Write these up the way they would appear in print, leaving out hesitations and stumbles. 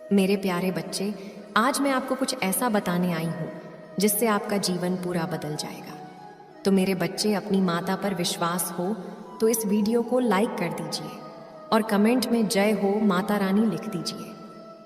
मेरे प्यारे बच्चे, आज मैं आपको कुछ ऐसा बताने आई हूँ जिससे आपका जीवन पूरा बदल जाएगा। तो मेरे बच्चे, अपनी माता पर विश्वास हो तो इस वीडियो को लाइक कर दीजिए और कमेंट में जय हो माता रानी लिख दीजिए।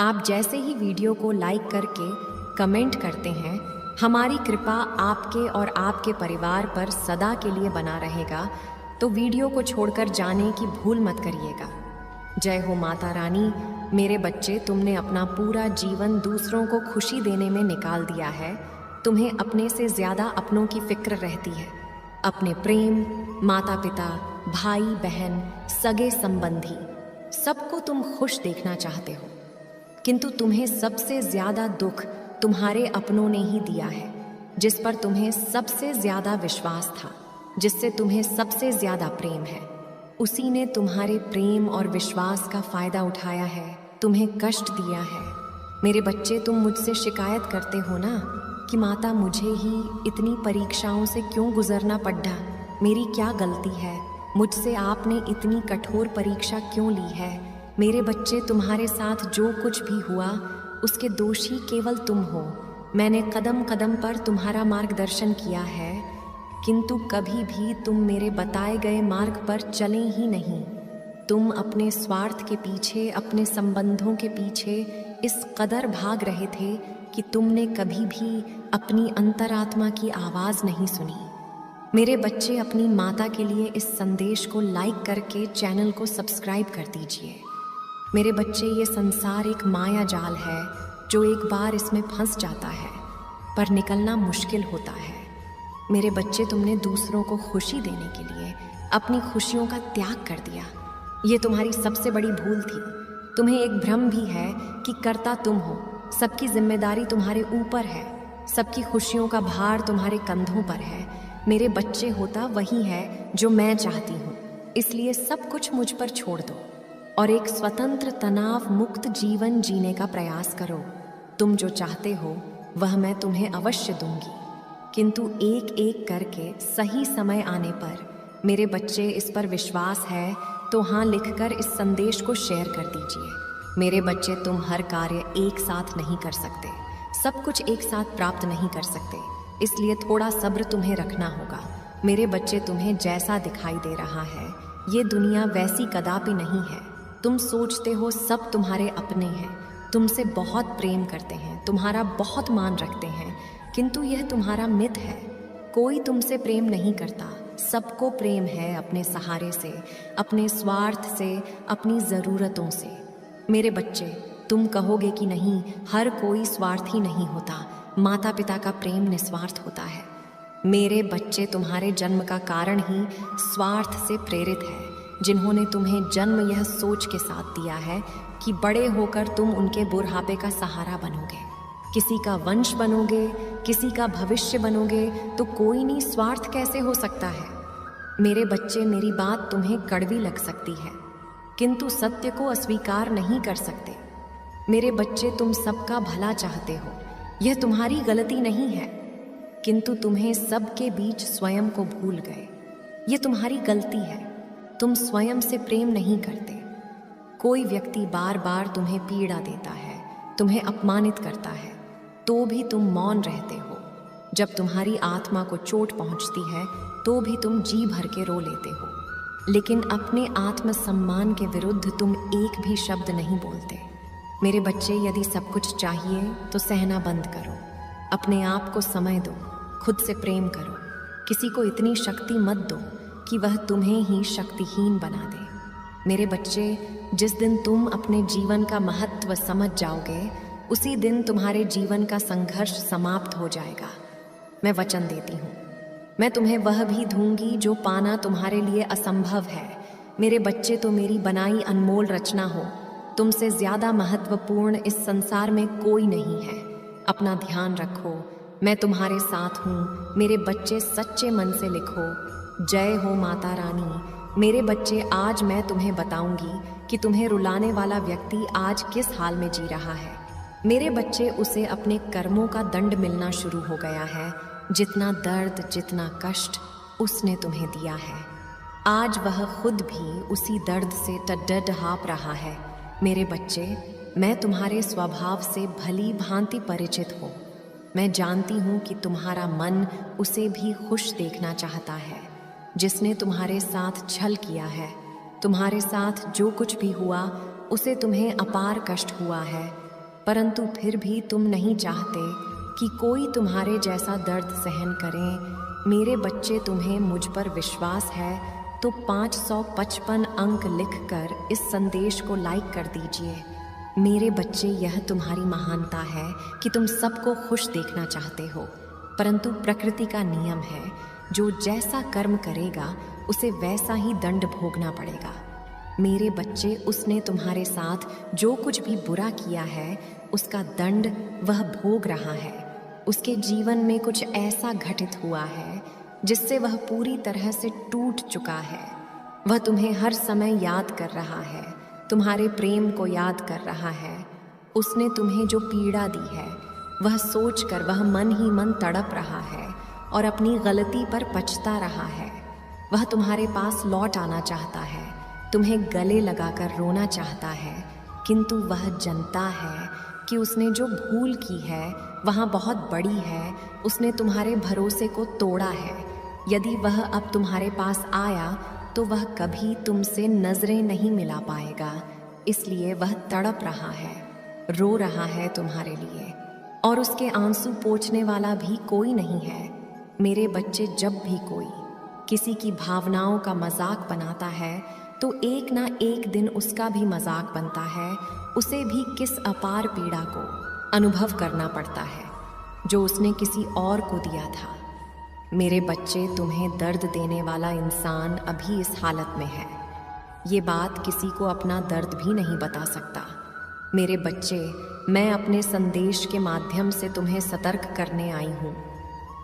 आप जैसे ही वीडियो को लाइक करके कमेंट करते हैं, हमारी कृपा आपके और आपके परिवार पर सदा के लिए बना रहेगा। तो वीडियो को छोड़कर जाने की भूल मत करिएगा। जय हो माता रानी। मेरे बच्चे, तुमने अपना पूरा जीवन दूसरों को खुशी देने में निकाल दिया है। तुम्हें अपने से ज़्यादा अपनों की फिक्र रहती है। अपने प्रेम, माता पिता, भाई बहन, सगे संबंधी, सबको तुम खुश देखना चाहते हो। किंतु तुम्हें सबसे ज़्यादा दुख तुम्हारे अपनों ने ही दिया है, जिस पर तुम्हें सबसे ज़्यादा विश्वास था, जिससे तुम्हें सबसे ज़्यादा प्रेम है। उसी ने तुम्हारे प्रेम और विश्वास का फ़ायदा उठाया है, तुम्हें कष्ट दिया है। मेरे बच्चे, तुम मुझसे शिकायत करते हो ना कि माता, मुझे ही इतनी परीक्षाओं से क्यों गुजरना पड़ा, मेरी क्या गलती है, मुझसे आपने इतनी कठोर परीक्षा क्यों ली है। मेरे बच्चे, तुम्हारे साथ जो कुछ भी हुआ उसके दोषी केवल तुम हो। मैंने कदम कदम पर तुम्हारा मार्गदर्शन किया है, किंतु कभी भी तुम मेरे बताए गए मार्ग पर चले ही नहीं। तुम अपने स्वार्थ के पीछे, अपने संबंधों के पीछे इस कदर भाग रहे थे कि तुमने कभी भी अपनी अंतरात्मा की आवाज़ नहीं सुनी। मेरे बच्चे, अपनी माता के लिए इस संदेश को लाइक करके चैनल को सब्सक्राइब कर दीजिए। मेरे बच्चे, ये संसार एक माया जाल है जो एक बार इसमें फंस जाता है पर निकलना मुश्किल होता है। मेरे बच्चे, तुमने दूसरों को खुशी देने के लिए अपनी खुशियों का त्याग कर दिया। ये तुम्हारी सबसे बड़ी भूल थी। तुम्हें एक भ्रम भी है कि कर्ता तुम हो, सबकी जिम्मेदारी तुम्हारे ऊपर है, सबकी खुशियों का भार तुम्हारे कंधों पर है। मेरे बच्चे, होता वही है जो मैं चाहती हूँ, इसलिए सब कुछ मुझ पर छोड़ दो और एक स्वतंत्र, तनाव मुक्त जीवन जीने का प्रयास करो। तुम जो चाहते हो वह मैं तुम्हें अवश्य दूंगी, किंतु एक एक करके सही समय आने पर। मेरे बच्चे, इस पर विश्वास है तो हाँ लिखकर इस संदेश को शेयर कर दीजिए। मेरे बच्चे, तुम हर कार्य एक साथ नहीं कर सकते, सब कुछ एक साथ प्राप्त नहीं कर सकते, इसलिए थोड़ा सब्र तुम्हें रखना होगा। मेरे बच्चे, तुम्हें जैसा दिखाई दे रहा है ये दुनिया वैसी कदापि नहीं है। तुम सोचते हो सब तुम्हारे अपने हैं, तुमसे बहुत प्रेम करते हैं, तुम्हारा बहुत मान रखते हैं, किंतु यह तुम्हारा मिथ है। कोई तुमसे प्रेम नहीं करता, सबको प्रेम है अपने सहारे से, अपने स्वार्थ से, अपनी ज़रूरतों से। मेरे बच्चे, तुम कहोगे कि नहीं, हर कोई स्वार्थी नहीं होता, माता पिता का प्रेम निस्वार्थ होता है। मेरे बच्चे, तुम्हारे जन्म का कारण ही स्वार्थ से प्रेरित है, जिन्होंने तुम्हें जन्म यह सोच के साथ दिया है कि बड़े होकर तुम उनके बुढ़ापे का सहारा बनोगे, किसी का वंश बनोगे, किसी का भविष्य बनोगे। तो कोई नहीं, स्वार्थ कैसे हो सकता है। मेरे बच्चे, मेरी बात तुम्हें कड़वी लग सकती है, किंतु सत्य को अस्वीकार नहीं कर सकते। मेरे बच्चे, तुम सबका भला चाहते हो, यह तुम्हारी गलती नहीं है, किंतु तुम्हें सबके बीच स्वयं को भूल गए, ये तुम्हारी गलती है। तुम स्वयं से प्रेम नहीं करते। कोई व्यक्ति बार बार तुम्हें पीड़ा देता है, तुम्हें अपमानित करता है, तो भी तुम मौन रहते हो। जब तुम्हारी आत्मा को चोट पहुंचती है तो भी तुम जी भर के रो लेते हो, लेकिन अपने आत्मसम्मान के विरुद्ध तुम एक भी शब्द नहीं बोलते। मेरे बच्चे, यदि सब कुछ चाहिए तो सहना बंद करो, अपने आप को समय दो, खुद से प्रेम करो। किसी को इतनी शक्ति मत दो कि वह तुम्हें ही शक्तिहीन बना दे। मेरे बच्चे, जिस दिन तुम अपने जीवन का महत्व समझ जाओगे, उसी दिन तुम्हारे जीवन का संघर्ष समाप्त हो जाएगा। मैं वचन देती हूँ, मैं तुम्हें वह भी दूंगी जो पाना तुम्हारे लिए असंभव है। मेरे बच्चे, तो मेरी बनाई अनमोल रचना हो, तुमसे ज़्यादा महत्वपूर्ण इस संसार में कोई नहीं है। अपना ध्यान रखो, मैं तुम्हारे साथ हूँ। मेरे बच्चे, सच्चे मन से लिखो, जय हो माता रानी। मेरे बच्चे, आज मैं तुम्हें बताऊंगी कि तुम्हें रुलाने वाला व्यक्ति आज किस हाल में जी रहा है। मेरे बच्चे, उसे अपने कर्मों का दंड मिलना शुरू हो गया है। जितना दर्द, जितना कष्ट उसने तुम्हें दिया है, आज वह खुद भी उसी दर्द से टडडहाप रहा है। मेरे बच्चे, मैं तुम्हारे स्वभाव से भली भांति परिचित हूँ। मैं जानती हूँ कि तुम्हारा मन उसे भी खुश देखना चाहता है जिसने तुम्हारे साथ छल किया है। तुम्हारे साथ जो कुछ भी हुआ उसे तुम्हें अपार कष्ट हुआ है, परंतु फिर भी तुम नहीं चाहते कि कोई तुम्हारे जैसा दर्द सहन करे। मेरे बच्चे, तुम्हें मुझ पर विश्वास है तो 555 अंक लिखकर इस संदेश को लाइक कर दीजिए। मेरे बच्चे, यह तुम्हारी महानता है कि तुम सबको खुश देखना चाहते हो, परंतु प्रकृति का नियम है, जो जैसा कर्म करेगा उसे वैसा ही दंड भोगना पड़ेगा। मेरे बच्चे, उसने तुम्हारे साथ जो कुछ भी बुरा किया है उसका दंड वह भोग रहा है। उसके जीवन में कुछ ऐसा घटित हुआ है जिससे वह पूरी तरह से टूट चुका है। वह तुम्हें हर समय याद कर रहा है, तुम्हारे प्रेम को याद कर रहा है। उसने तुम्हें जो पीड़ा दी है वह सोचकर वह मन ही मन तड़प रहा है और अपनी गलती पर पछता रहा है। वह तुम्हारे पास लौट आना चाहता है, तुम्हें गले लगाकर रोना चाहता है, किंतु वह जानता है कि उसने जो भूल की है वहाँ बहुत बड़ी है। उसने तुम्हारे भरोसे को तोड़ा है। यदि वह अब तुम्हारे पास आया तो वह कभी तुमसे नजरें नहीं मिला पाएगा, इसलिए वह तड़प रहा है, रो रहा है तुम्हारे लिए, और उसके आंसू पोंछने वाला भी कोई नहीं है। मेरे बच्चे, जब भी कोई किसी की भावनाओं का मजाक बनाता है तो एक ना एक दिन उसका भी मजाक बनता है। उसे भी किस अपार पीड़ा को अनुभव करना पड़ता है जो उसने किसी और को दिया था। मेरे बच्चे, तुम्हें दर्द देने वाला इंसान अभी इस हालत में है। ये बात किसी को अपना दर्द भी नहीं बता सकता। मेरे बच्चे, मैं अपने संदेश के माध्यम से तुम्हें सतर्क करने आई हूँ।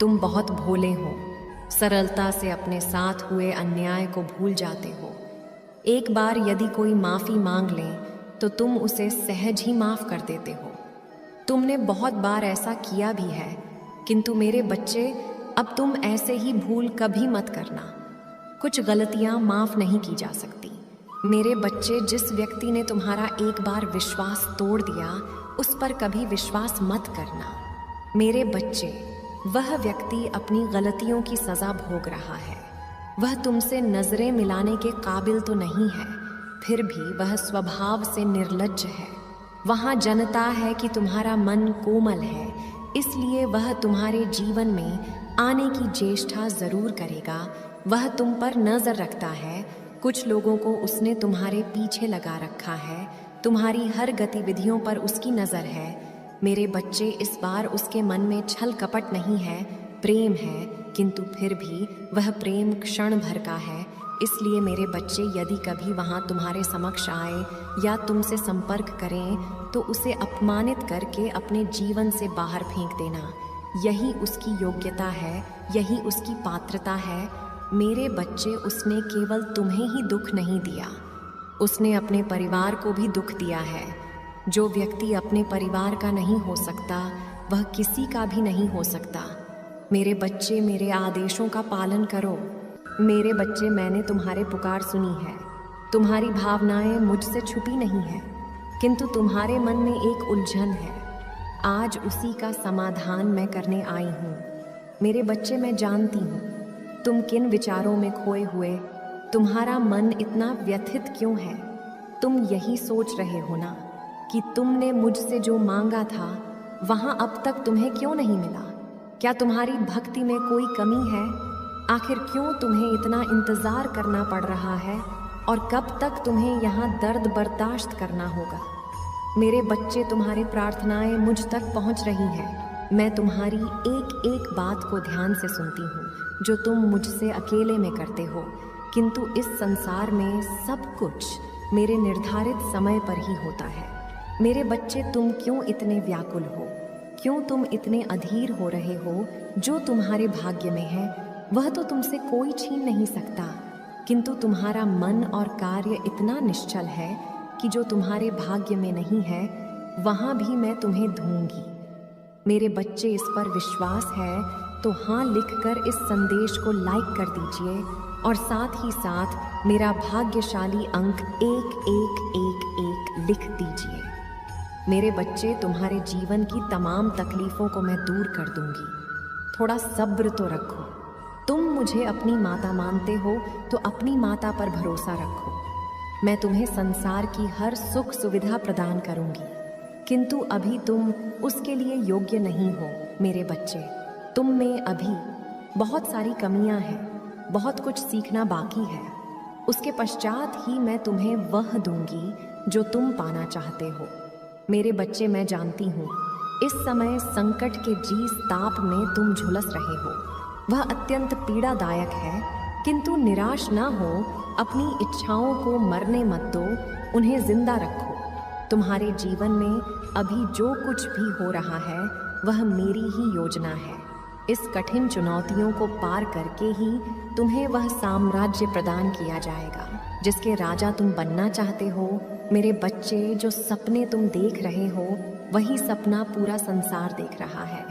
तुम बहुत भोले हो, सरलता से अपने साथ हुए अन्याय को भूल जाते हो। एक बार यदि कोई माफ़ी मांग ले तो तुम उसे सहज ही माफ़ कर देते हो। तुमने बहुत बार ऐसा किया भी है, किंतु मेरे बच्चे, अब तुम ऐसे ही भूल कभी मत करना। कुछ गलतियां माफ़ नहीं की जा सकती। मेरे बच्चे, जिस व्यक्ति ने तुम्हारा एक बार विश्वास तोड़ दिया उस पर कभी विश्वास मत करना। मेरे बच्चे, वह व्यक्ति अपनी गलतियों की सज़ा भोग रहा है। वह तुमसे नज़रें मिलाने के काबिल तो नहीं है, फिर भी वह स्वभाव से निर्लज्ज है। वहाँ जनता है कि तुम्हारा मन कोमल है, इसलिए वह तुम्हारे जीवन में आने की चेष्टा ज़रूर करेगा। वह तुम पर नज़र रखता है। कुछ लोगों को उसने तुम्हारे पीछे लगा रखा है, तुम्हारी हर गतिविधियों पर उसकी नज़र है। मेरे बच्चे, इस बार उसके मन में छल कपट नहीं है, प्रेम है, किंतु फिर भी वह प्रेम क्षण भर का है। इसलिए मेरे बच्चे, यदि कभी वहाँ तुम्हारे समक्ष आए या तुमसे संपर्क करें तो उसे अपमानित करके अपने जीवन से बाहर फेंक देना। यही उसकी योग्यता है, यही उसकी पात्रता है। मेरे बच्चे, उसने केवल तुम्हें ही दुख नहीं दिया, उसने अपने परिवार को भी दुख दिया है। जो व्यक्ति अपने परिवार का नहीं हो सकता वह किसी का भी नहीं हो सकता। मेरे बच्चे, मेरे आदेशों का पालन करो। मेरे बच्चे, मैंने तुम्हारे पुकार सुनी है। तुम्हारी भावनाएं मुझसे छुपी नहीं हैं, किंतु तुम्हारे मन में एक उलझन है। आज उसी का समाधान मैं करने आई हूँ। मेरे बच्चे, मैं जानती हूँ तुम किन विचारों में खोए हुए, तुम्हारा मन इतना व्यथित क्यों है। तुम यही सोच रहे हो ना कि तुमने मुझसे जो मांगा था वहाँ अब तक तुम्हें क्यों नहीं मिला। क्या तुम्हारी भक्ति में कोई कमी है? आखिर क्यों तुम्हें इतना इंतज़ार करना पड़ रहा है, और कब तक तुम्हें यहाँ दर्द बर्दाश्त करना होगा। मेरे बच्चे, तुम्हारी प्रार्थनाएं मुझ तक पहुँच रही हैं। मैं तुम्हारी एक एक बात को ध्यान से सुनती हूँ जो तुम मुझसे अकेले में करते हो, किंतु इस संसार में सब कुछ मेरे निर्धारित समय पर ही होता है। मेरे बच्चे, तुम क्यों इतने व्याकुल हो? क्यों तुम इतने अधीर हो रहे हो? जो तुम्हारे भाग्य में है वह तो तुमसे कोई छीन नहीं सकता, किंतु तुम्हारा मन और कार्य इतना निश्चल है कि जो तुम्हारे भाग्य में नहीं है वहाँ भी मैं तुम्हें दूंगी। मेरे बच्चे, इस पर विश्वास है तो हाँ लिखकर इस संदेश को लाइक कर दीजिए, और साथ ही साथ मेरा भाग्यशाली अंक 1111 लिख दीजिए। मेरे बच्चे, तुम्हारे जीवन की तमाम तकलीफों को मैं दूर कर दूंगी। थोड़ा सब्र तो रखो। तुम मुझे अपनी माता मानते हो तो अपनी माता पर भरोसा रखो। मैं तुम्हें संसार की हर सुख सुविधा प्रदान करूंगी, किंतु अभी तुम उसके लिए योग्य नहीं हो। मेरे बच्चे, तुम में अभी बहुत सारी कमियां हैं, बहुत कुछ सीखना बाकी है। उसके पश्चात ही मैं तुम्हें वह दूंगी जो तुम पाना चाहते हो। मेरे बच्चे, मैं जानती हूँ इस समय संकट के जिस ताप में तुम झुलस रहे हो वह अत्यंत पीड़ादायक है, किंतु निराश ना हो। अपनी इच्छाओं को मरने मत दो, उन्हें जिंदा रखो। तुम्हारे जीवन में अभी जो कुछ भी हो रहा है वह मेरी ही योजना है। इस कठिन चुनौतियों को पार करके ही तुम्हें वह साम्राज्य प्रदान किया जाएगा जिसके राजा तुम बनना चाहते हो। मेरे बच्चे, जो सपने तुम देख रहे हो वही सपना पूरा संसार देख रहा है,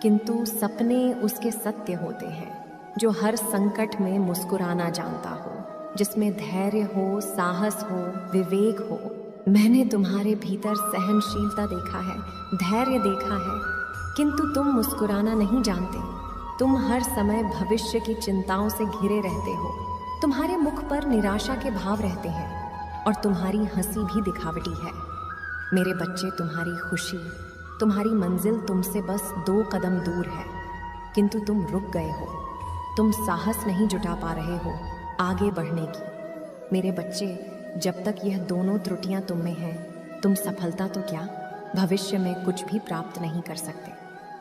किंतु सपने उसके सत्य होते हैं जो हर संकट में मुस्कुराना जानता हो, जिसमें धैर्य हो, साहस हो, विवेक हो। मैंने तुम्हारे भीतर सहनशीलता देखा है, धैर्य देखा है, किंतु तुम मुस्कुराना नहीं जानते। तुम हर समय भविष्य की चिंताओं से घिरे रहते हो। तुम्हारे मुख पर निराशा के भाव रहते हैं और तुम्हारी हंसी भी दिखावटी है। मेरे बच्चे, तुम्हारी खुशी, तुम्हारी मंजिल तुमसे बस 2 कदम दूर है, किंतु तुम रुक गए हो। तुम साहस नहीं जुटा पा रहे हो आगे बढ़ने की। मेरे बच्चे, जब तक यह दोनों त्रुटियां तुम में हैं, तुम सफलता तो क्या, भविष्य में कुछ भी प्राप्त नहीं कर सकते।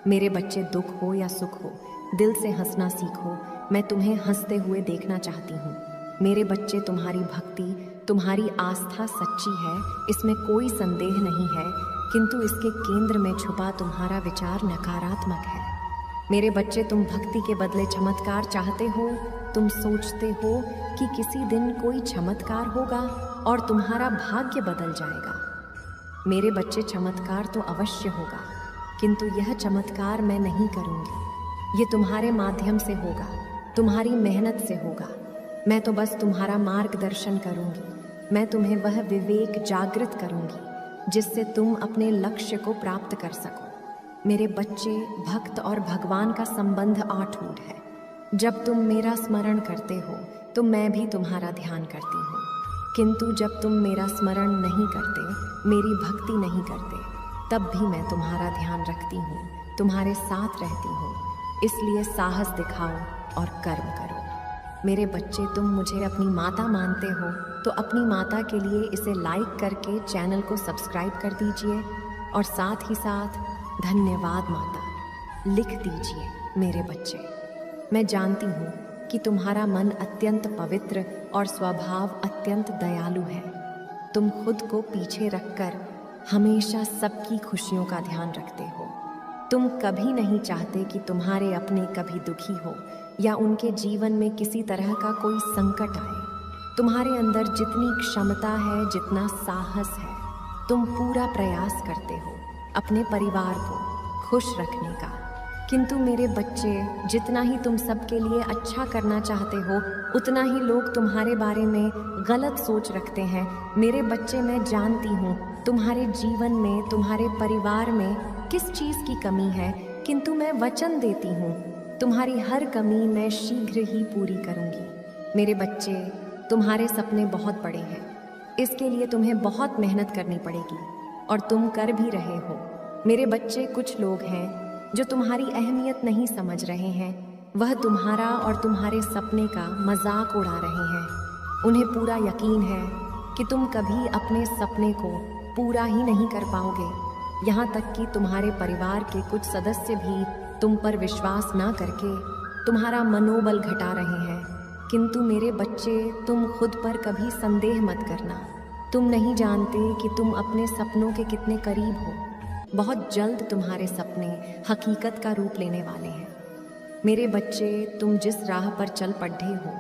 मेरे बच्चे, दुख हो या सुख हो, दिल से हंसना सीखो। मैं तुम्हें हंसते हुए देखना चाहती हूँ। मेरे बच्चे, तुम्हारी भक्ति, तुम्हारी आस्था सच्ची है, इसमें कोई संदेह नहीं है, किंतु इसके केंद्र में छुपा तुम्हारा विचार नकारात्मक है। मेरे बच्चे, तुम भक्ति के बदले चमत्कार चाहते हो। तुम सोचते हो कि किसी दिन कोई चमत्कार होगा और तुम्हारा भाग्य बदल जाएगा। मेरे बच्चे, चमत्कार तो अवश्य होगा, किंतु यह चमत्कार मैं नहीं करूँगी। ये तुम्हारे माध्यम से होगा, तुम्हारी मेहनत से होगा। मैं तो बस तुम्हारा मार्गदर्शन करूँगी। मैं तुम्हें वह विवेक जागृत करूँगी जिससे तुम अपने लक्ष्य को प्राप्त कर सको। मेरे बच्चे, भक्त और भगवान का संबंध अटूट है। जब तुम मेरा स्मरण करते हो तो मैं भी तुम्हारा ध्यान करती हूँ, किंतु जब तुम मेरा स्मरण नहीं करते, मेरी भक्ति नहीं करते, तब भी मैं तुम्हारा ध्यान रखती हूँ, तुम्हारे साथ रहती हूँ। इसलिए साहस दिखाओ और कर्म करो। मेरे बच्चे, तुम मुझे अपनी माता मानते हो तो अपनी माता के लिए इसे लाइक करके चैनल को सब्सक्राइब कर दीजिए और साथ ही साथ धन्यवाद माता लिख दीजिए। मेरे बच्चे, मैं जानती हूँ कि तुम्हारा मन अत्यंत पवित्र और स्वभाव अत्यंत दयालु है। तुम खुद को पीछे रखकर हमेशा सबकी खुशियों का ध्यान रखते हो। तुम कभी नहीं चाहते कि तुम्हारे अपने कभी दुखी हो या उनके जीवन में किसी तरह का कोई संकट आए। तुम्हारे अंदर जितनी क्षमता है, जितना साहस है, तुम पूरा प्रयास करते हो अपने परिवार को खुश रखने का। किंतु मेरे बच्चे, जितना ही तुम सबके लिए अच्छा करना चाहते हो, उतना ही लोग तुम्हारे बारे में गलत सोच रखते हैं। मेरे बच्चे, मैं जानती हूँ तुम्हारे जीवन में, तुम्हारे परिवार में किस चीज़ की कमी है, किंतु मैं वचन देती हूँ तुम्हारी हर कमी मैं शीघ्र ही पूरी करूँगी। मेरे बच्चे, तुम्हारे सपने बहुत बड़े हैं, इसके लिए तुम्हें बहुत मेहनत करनी पड़ेगी और तुम कर भी रहे हो। मेरे बच्चे, कुछ लोग हैं जो तुम्हारी अहमियत नहीं समझ रहे हैं, वह तुम्हारा और तुम्हारे सपने का मजाक उड़ा रहे हैं। उन्हें पूरा यकीन है कि तुम कभी अपने सपने को पूरा ही नहीं कर पाओगे। यहाँ तक कि तुम्हारे परिवार के कुछ सदस्य भी तुम पर विश्वास ना करके तुम्हारा मनोबल घटा रहे हैं। किंतु मेरे बच्चे, तुम खुद पर कभी संदेह मत करना। तुम नहीं जानते कि तुम अपने सपनों के कितने करीब हो। बहुत जल्द तुम्हारे सपने हकीकत का रूप लेने वाले हैं। मेरे बच्चे, तुम जिस राह पर चल पड़े हो,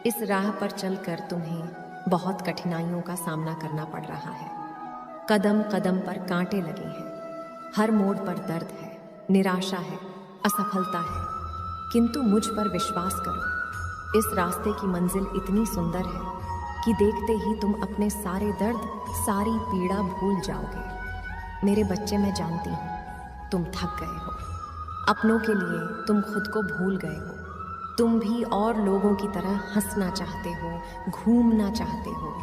इस राह पर चलकर तुम्हें बहुत कठिनाइयों का सामना करना पड़ रहा है। कदम कदम पर कांटे लगे हैं, हर मोड़ पर दर्द है, निराशा है, असफलता है, किंतु मुझ पर विश्वास करो। इस रास्ते की मंजिल इतनी सुंदर है कि देखते ही तुम अपने सारे दर्द, सारी पीड़ा भूल जाओगे। मेरे बच्चे, मैं जानती हूँ तुम थक गए हो। अपनों के लिए तुम खुद को भूल गए हो। तुम भी और लोगों की तरह हंसना चाहते हो, घूमना चाहते हो,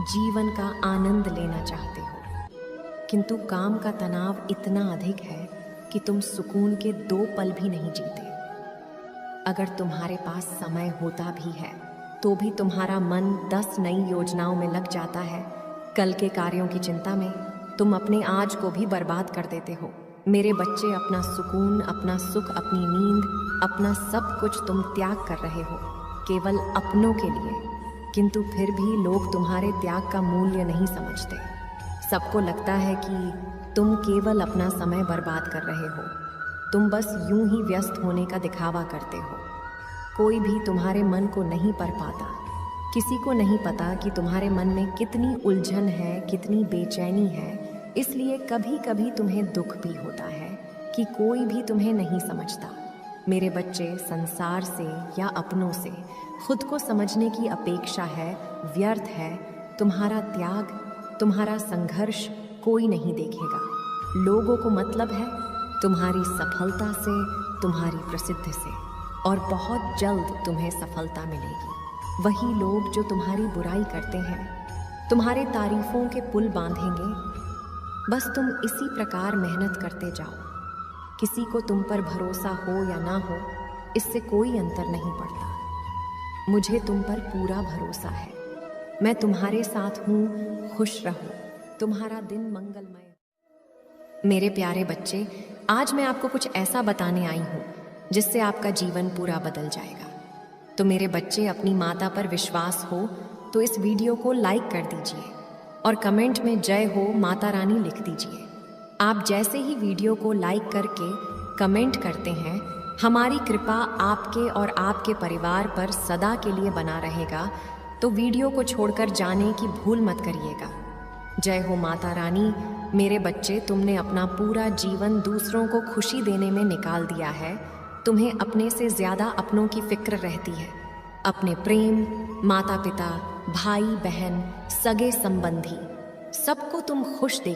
जीवन का आनंद लेना चाहते हो। किंतु काम का तनाव इतना अधिक है कि तुम सुकून के 2 पल भी नहीं जीते। अगर तुम्हारे पास समय होता भी है तो भी तुम्हारा मन 10 नई योजनाओं में लग जाता है। कल के कार्यों की चिंता में तुम अपने आज को भी बर्बाद कर देते हो। मेरे बच्चे, अपना सुकून, अपना सुख, अपनी नींद, अपना सब कुछ तुम त्याग कर रहे हो केवल अपनों के लिए। किंतु फिर भी लोग तुम्हारे त्याग का मूल्य नहीं समझते। सबको लगता है कि तुम केवल अपना समय बर्बाद कर रहे हो। तुम बस यूं ही व्यस्त होने का दिखावा करते हो। कोई भी तुम्हारे मन को नहीं पढ़ पाता। किसी को नहीं पता कि तुम्हारे मन में कितनी उलझन है, कितनी बेचैनी है। इसलिए कभी कभी तुम्हें दुख भी होता है कि कोई भी तुम्हें नहीं समझता। मेरे बच्चे, संसार से या अपनों से खुद को समझने की अपेक्षा है, व्यर्थ है। तुम्हारा त्याग, तुम्हारा संघर्ष कोई नहीं देखेगा। लोगों को मतलब है तुम्हारी सफलता से, तुम्हारी प्रसिद्धि से, और बहुत जल्द तुम्हें सफलता मिलेगी। वही लोग जो तुम्हारी बुराई करते हैं तुम्हारे तारीफों के पुल बांधेंगे। बस तुम इसी प्रकार मेहनत करते जाओ। किसी को तुम पर भरोसा हो या ना हो, इससे कोई अंतर नहीं पड़ता। मुझे तुम पर पूरा भरोसा है। मैं तुम्हारे साथ हूँ। खुश रहो। तुम्हारा दिन मंगलमय। मेरे प्यारे बच्चे, आज मैं आपको कुछ ऐसा बताने आई हूँ जिससे आपका जीवन पूरा बदल जाएगा। तो मेरे बच्चे, अपनी माता पर विश्वास हो तो इस वीडियो को लाइक कर दीजिए और कमेंट में जय हो माता रानी लिख दीजिए। आप जैसे ही वीडियो को लाइक करके कमेंट करते हैं, हमारी कृपा आपके और आपके परिवार पर सदा के लिए बना रहेगा। तो वीडियो को छोड़कर जाने की भूल मत करिएगा। जय हो माता रानी। मेरे बच्चे, तुमने अपना पूरा जीवन दूसरों को खुशी देने में निकाल दिया है। तुम्हें अपने से ज़्यादा अपनों की फिक्र रहती है। अपने प्रेम, माता पिता, भाई बहन, सगे संबंधी, सबको तुम खुश देख